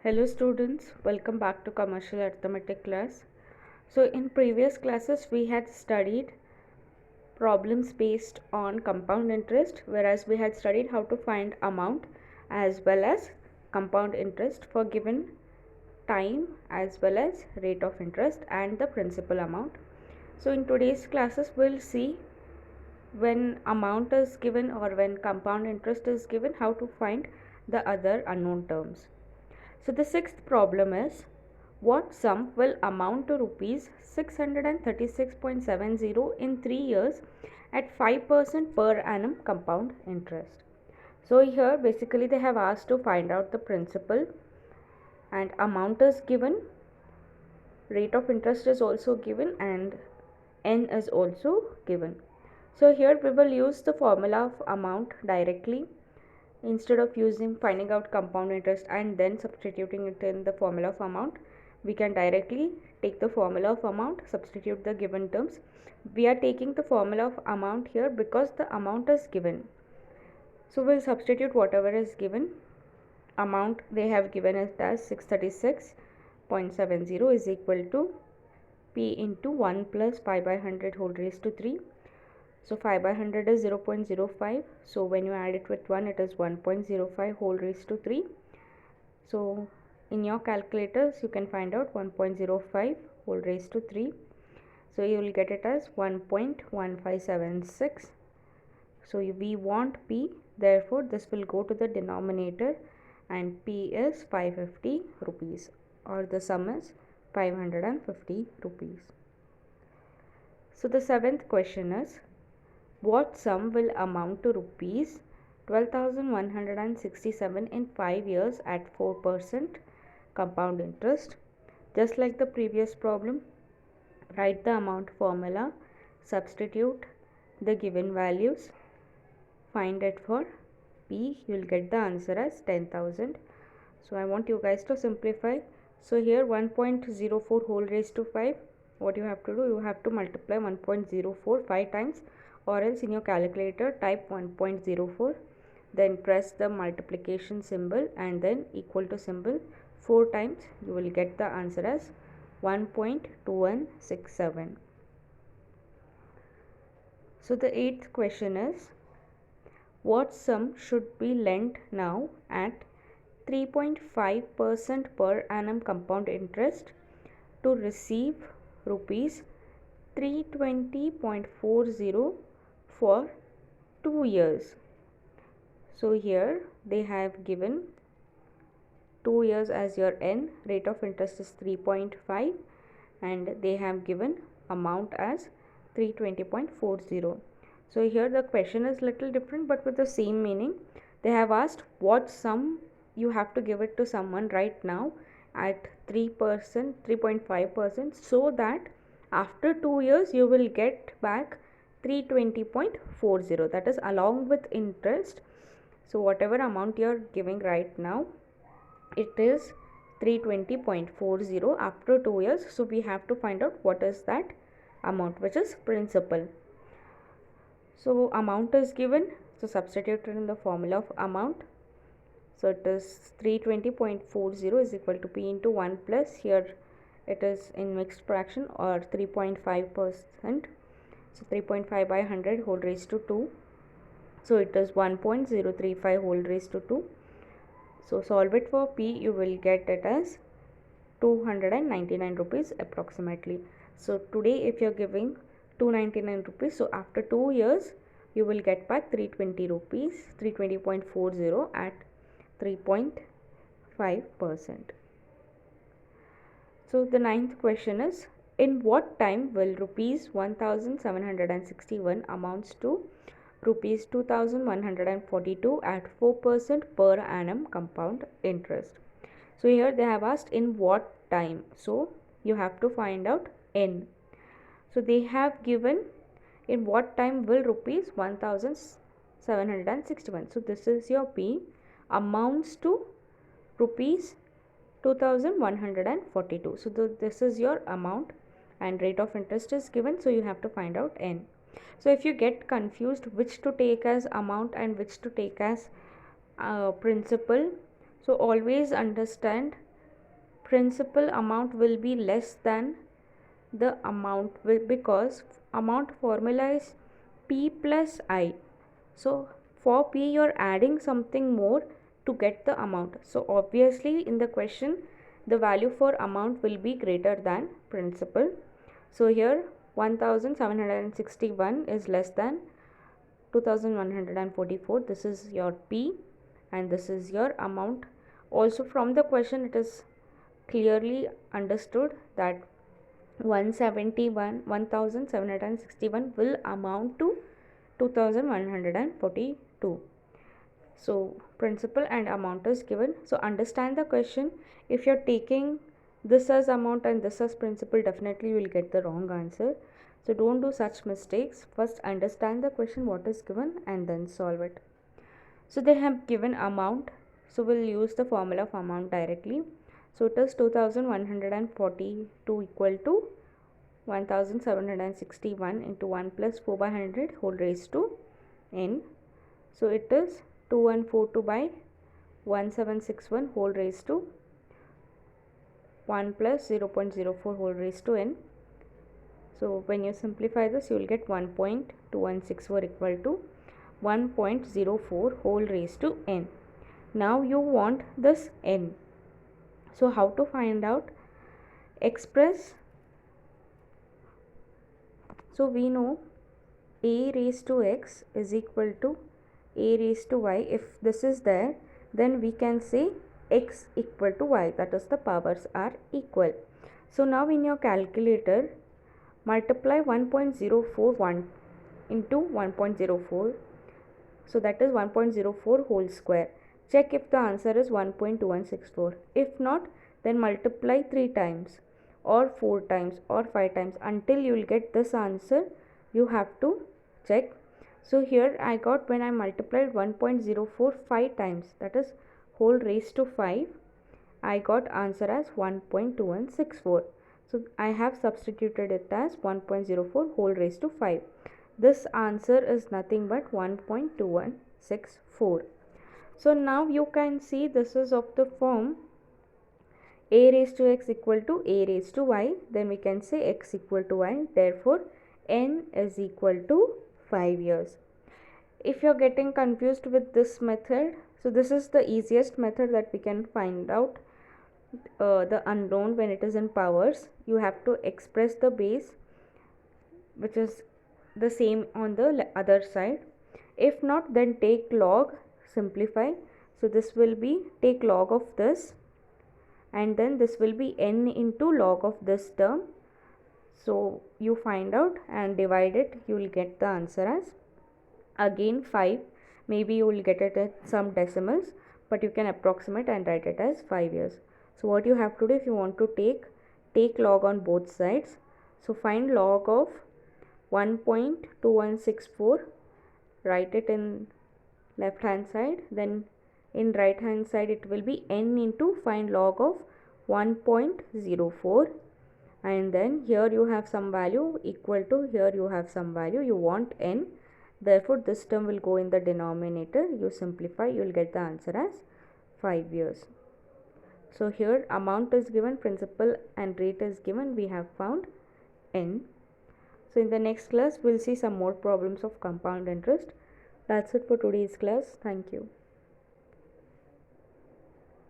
Hello students, welcome back to commercial arithmetic class. So in previous classes we had studied problems based on compound interest, whereas we had studied how to find amount as well as compound interest for given time as well as rate of interest and the principal amount. So in today's classes we'll see when amount is given or when compound interest is given, how to find the other unknown terms. So the sixth problem is, what sum will amount to rupees 636.70 in 3 years at 5% per annum compound interest. So here basically they have asked to find out the principal, and amount is given, rate of interest is also given, and n is also given. So here we will use the formula of amount directly. Instead of finding out compound interest and then substituting it in the formula of amount, we can directly take the formula of amount, substitute the given terms. We are taking the formula of amount here because the amount is given. So we'll substitute whatever is given. Amount they have given us as 636.70 is equal to P into 1 plus pi by 100 whole raised to 3. So 5 by 100 is 0.05. So when you add it with 1, it is 1.05 whole raised to 3. So in your calculators, you can find out 1.05 whole raised to 3. So you will get it as 1.1576. So we want P. Therefore, this will go to the denominator and P is 550 rupees, or the sum is 550 rupees. So the seventh question is, what sum will amount to rupees 12,167 in 5 years at 4% compound interest? Just like the previous problem, write the amount formula, substitute the given values, find it for P. You will get the answer as 10,000. So I want you guys to simplify. So here 1.04 whole raised to 5, what you have to do, you have to multiply 1.04 5 times, or else in your calculator type 1.04, then press the multiplication symbol and then equal to symbol 4 times. You will get the answer as 1.2167. So the eighth question is, what sum should be lent now at 3.5% per annum compound interest to receive rupees 320.40 for 2 years? So here they have given 2 years as your n, rate of interest is 3.5, and they have given amount as 320.40. So here the question is little different but with the same meaning. They have asked what sum you have to give it to someone right now at 3%, 3.5%, so that after 2 years you will get back 320.40, that is along with interest. So whatever amount you are giving right now, it is 320.40 after 2 years. So we have to find out what is that amount, which is principal. So amount is given, so substitute it in the formula of amount. So it is 320.40 is equal to P into 1 plus, here it is in mixed fraction, or 3.5%. So 3.5 by 100 whole raised to 2. So it is 1.035 whole raised to 2. So solve it for P, you will get it as 299 rupees approximately. So today if you are giving 299 rupees, so after 2 years you will get back 320 rupees, 320.40 at 3.5%. So the ninth question is, in what time will rupees 1761 amounts to rupees 2142 at 4% per annum compound interest? So here they have asked in what time, so you have to find out n. So they have given in what time will rupees 1761. So this is your P, amounts to rupees 2142. So this is your amount and rate of interest is given, so you have to find out n. So if you get confused which to take as amount and which to take as principal, so always understand principal amount will be less than the amount because amount formula is P plus I. So for P you're adding something more to get the amount. So obviously in the question the value for amount will be greater than principal. So here 1761 is less than 2144. This is your P and this is your amount. Also from the question it is clearly understood that 1761 will amount to 2142. So principal and amount is given. So understand the question. If you're taking this as amount and this as principal, definitely you will get the wrong answer. So don't do such mistakes. First understand the question, what is given, and then solve it. So they have given amount, so we'll use the formula of amount directly. So it is 2142 equal to 1761 into 1 plus 4 by 100 whole raised to n. So it is 2142 by 1761 whole raised to 1 plus 0.04 whole raised to n. So when you simplify this, you will get 1.2164 equal to 1.04 whole raised to n. Now you want this n. So how to find out? Express. So we know a raised to x is equal to a raised to y. If this is there, then we can say x equal to y, that is the powers are equal. So now in your calculator, multiply 1.041 into 1.04, so that is 1.04 whole square. Check if the answer is 1.2164. If not, then multiply 3 times or 4 times or 5 times until you will get this answer. You have to check. So here I got, when I multiplied 1.04 5 times, that is whole raised to 5, I got answer as 1.2164. So I have substituted it as 1.04 whole raised to 5. This answer is nothing but 1.2164. So now you can see this is of the form a raised to x equal to a raised to y. Then we can say x equal to y. Therefore n is equal to 5 years. If you're getting confused with this method, so this is the easiest method that we can find out the unknown when it is in powers. You have to express the base which is the same on the other side. If not, then take log, simplify. So this will be take log of this, and then this will be n into log of this term. So you find out and divide it, you will get the answer as again 5. Maybe you will get it at some decimals, but you can approximate and write it as 5 years. So what you have to do, if you want to take log on both sides. So find log of 1.2164, write it in left hand side, then in right hand side it will be n into find log of 1.04, and then here you have some value equal to, here you have some value, you want n, therefore this term will go in the denominator. You simplify, you will get the answer as 5 years. So here amount is given, principal and rate is given, we have found n. So in the next class we'll see some more problems of compound interest. That's it for today's class. Thank you.